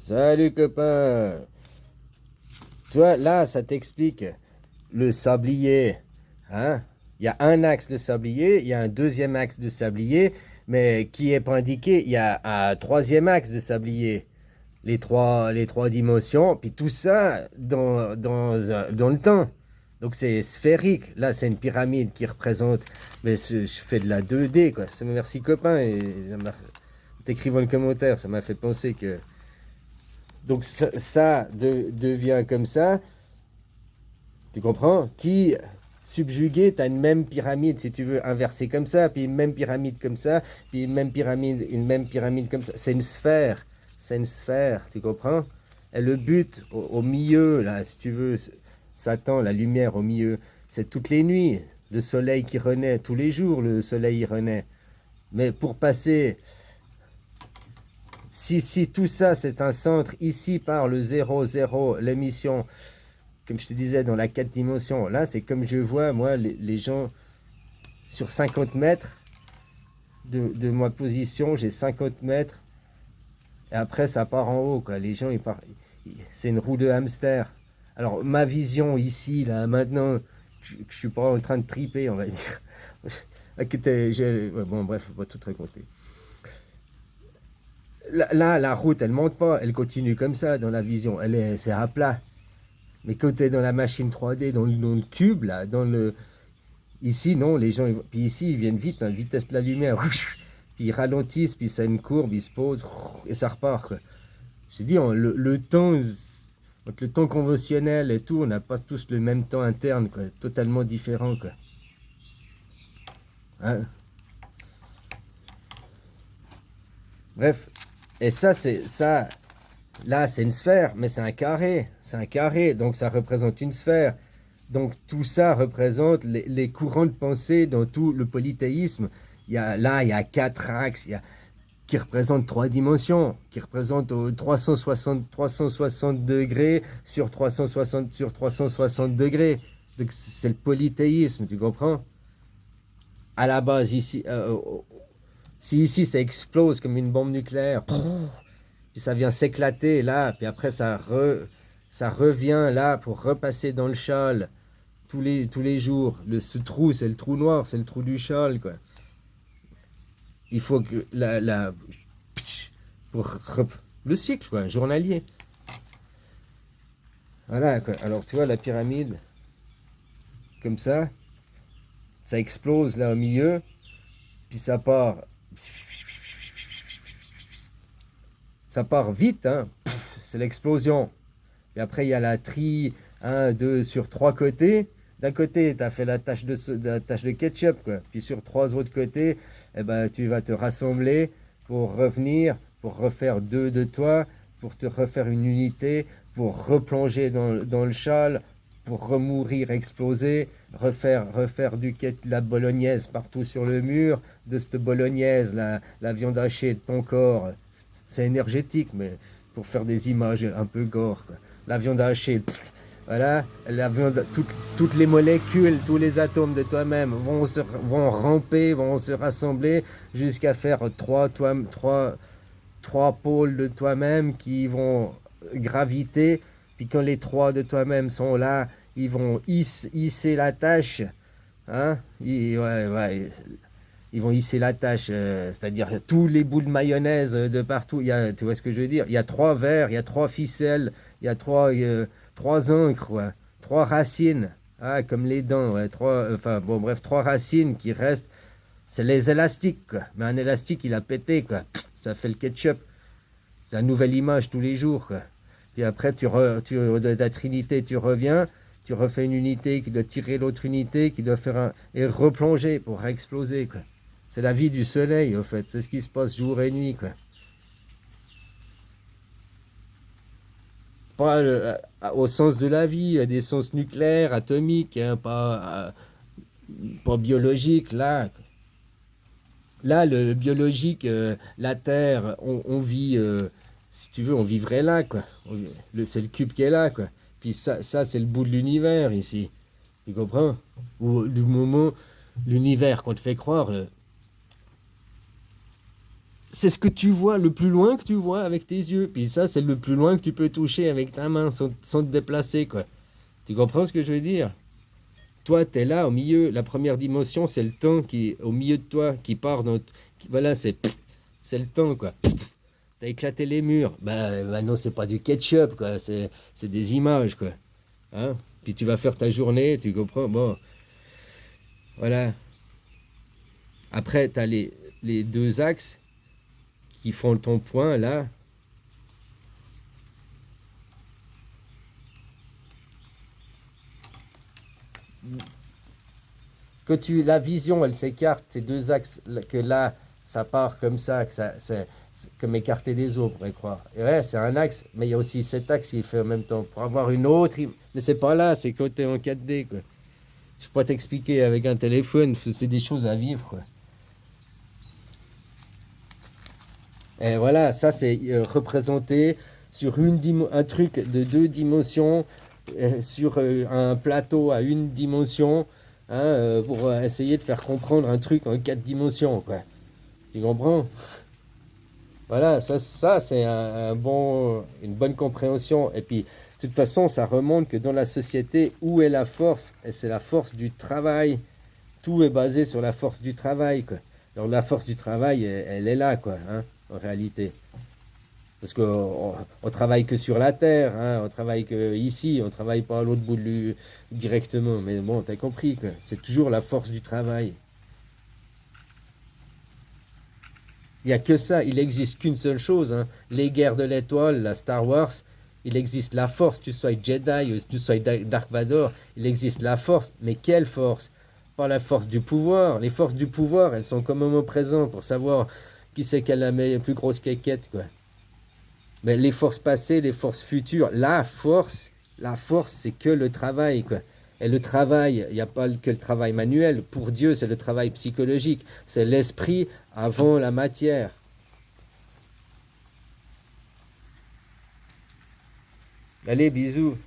Salut copain. Tu vois, là, ça t'explique le sablier. Hein? Il y a un axe de sablier, il y a un deuxième axe de sablier, mais qui est pas indiqué, il y a un troisième axe de sablier. Les trois dimensions, puis tout ça dans le temps. Donc c'est sphérique. Là, c'est une pyramide qui représente. Mais je fais de la 2D, quoi. Merci copain. Et t'écrivant le commentaire, ça m'a fait penser que. Donc ça devient comme ça, tu comprends? Qui subjugué, tu as une même pyramide, si tu veux, inversée comme ça, puis une même pyramide comme ça, puis une même pyramide comme ça. C'est une sphère. C'est une sphère, tu comprends? Et le but au milieu, là, si tu veux, Satan, la lumière au milieu, c'est toutes les nuits. Le soleil qui renaît, tous les jours, le soleil y renaît. Mais pour passer si tout ça c'est un centre ici par le 0, l'émission, comme je te disais, dans la 4 dimensions, là c'est comme je vois moi les gens sur 50 mètres de ma position, j'ai 50 mètres et après ça part en haut, quoi. Les gens ils partent, c'est une roue de hamster. Alors ma vision ici, là, maintenant, je suis pas en train de triper, on va dire. Bon, bref, on va tout raconter. Là, la route, elle monte pas, elle continue comme ça dans la vision. C'est à plat. Mais quand tu es dans la machine 3D, dans le cube, là, ici, non, les gens, puis ici, ils viennent vite, à la vitesse de la lumière. Puis ils ralentissent, puis ça a une courbe, ils se posent, et ça repart, quoi. Je te dis, le temps, donc le temps conventionnel et tout, on n'a pas tous le même temps interne, quoi, totalement différent, quoi. Hein? Bref, et ça, là, c'est une sphère, mais c'est un carré. C'est un carré, donc ça représente une sphère. Donc tout ça représente les courants de pensée dans tout le polythéisme. Il y a quatre axes qui représentent trois dimensions, qui représentent 360 degrés sur 360 degrés. Donc c'est le polythéisme, tu comprends? À la base, ici, si ici ça explose comme une bombe nucléaire, puis ça vient s'éclater là, puis après ça revient là pour repasser dans le châle tous les jours. Ce trou, c'est le trou noir, c'est le trou du châle, quoi. Il faut que pour le cycle, quoi, journalier. Voilà, quoi. Alors tu vois la pyramide, comme ça explose là au milieu, puis ça part vite, hein. C'est l'explosion. Et après, il y a la tri, 1, 2, sur 3 côtés. D'un côté, tu as fait la tâche de ketchup, quoi. Puis sur 3 autres côtés, eh ben, tu vas te rassembler pour revenir, pour refaire deux de toi, pour te refaire une unité, pour replonger dans le châle, pour remourir, exploser, refaire la bolognaise partout sur le mur, de cette bolognaise, la viande hachée de ton corps. C'est énergétique, mais pour faire des images un peu gore, quoi. La viande hachée, voilà, la viande, toutes les molécules, tous les atomes de toi-même vont ramper, vont se rassembler jusqu'à faire trois pôles de toi-même qui vont graviter. Puis quand les trois de toi-même sont là, ils vont hisser la tâche. Hein? Ouais, ouais, ils vont hisser la tâche, c'est-à-dire tous les bouts de mayonnaise de partout. Tu vois ce que je veux dire? Il y a 3 verres, il y a 3 ficelles, il y a trois encres, ouais, 3 racines, comme les dents, ouais, enfin bon, bref, 3 racines qui restent. C'est les élastiques, quoi. Mais un élastique, il a pété, quoi. Ça fait le ketchup. C'est une nouvelle image tous les jours, quoi. Puis après, de ta trinité, tu reviens, tu refais une unité qui doit tirer l'autre unité, qui doit faire et replonger pour exploser, quoi. C'est la vie du soleil, au fait. C'est ce qui se passe jour et nuit, quoi. Pas au sens de la vie, des sens nucléaires, atomiques, hein, pas biologique, là. Là, le biologique, la Terre, on vit, si tu veux, on vivrait là, quoi. C'est le cube qui est là, quoi. Puis ça c'est le bout de l'univers, ici. Tu comprends? Ou du moment, l'univers qu'on te fait croire, c'est ce que tu vois, le plus loin que tu vois avec tes yeux. Puis ça, c'est le plus loin que tu peux toucher avec ta main sans te déplacer, quoi. Tu comprends ce que je veux dire? Toi, tu es là au milieu. La première dimension, c'est le temps qui est au milieu de toi, qui part dans. Voilà, c'est le temps, quoi. T'as éclaté les murs. Bah non, c'est pas du ketchup, quoi. C'est des images, quoi. Hein? Puis tu vas faire ta journée, tu comprends? Bon, voilà. Après, tu as les deux axes qui font ton point, là. La vision, elle s'écarte, ces deux axes, que là, ça part comme ça, c'est comme écarter les eaux, on pourrait croire. Et ouais, c'est un axe, mais il y a aussi cet axe qui fait en même temps, pour avoir une autre. Mais c'est pas là, c'est côté en 4D, quoi. Je peux pas t'expliquer avec un téléphone, c'est des choses à vivre, quoi. Et voilà, ça c'est représenté sur un truc de deux dimensions, sur un plateau à une dimension, hein, pour essayer de faire comprendre un truc en quatre dimensions, quoi. Tu comprends? Voilà, ça c'est une bonne compréhension. Et puis, de toute façon, ça remonte que dans la société, où est la force? Et c'est la force du travail. Tout est basé sur la force du travail, quoi. Alors la force du travail, elle est là, quoi, hein, en réalité. Parce qu'on on travaille que sur la terre, hein, on travaille que ici, on travaille pas à l'autre bout directement. Mais bon, t'as compris, quoi. C'est toujours la force du travail. Il n'y a que ça, il n'existe qu'une seule chose, hein. Les guerres de l'étoile, la Star Wars, il existe la force, tu sois Jedi ou tu sois Dark Vador, il existe la force, mais quelle force? Pas la force du pouvoir. Les forces du pouvoir, elles sont comme au présent pour savoir qui c'est qui a la plus grosse quéquette, quoi. Mais les forces passées, les forces futures, la force, c'est que le travail, quoi. Et le travail, il n'y a pas que le travail manuel. Pour Dieu, c'est le travail psychologique. C'est l'esprit avant la matière. Allez, bisous.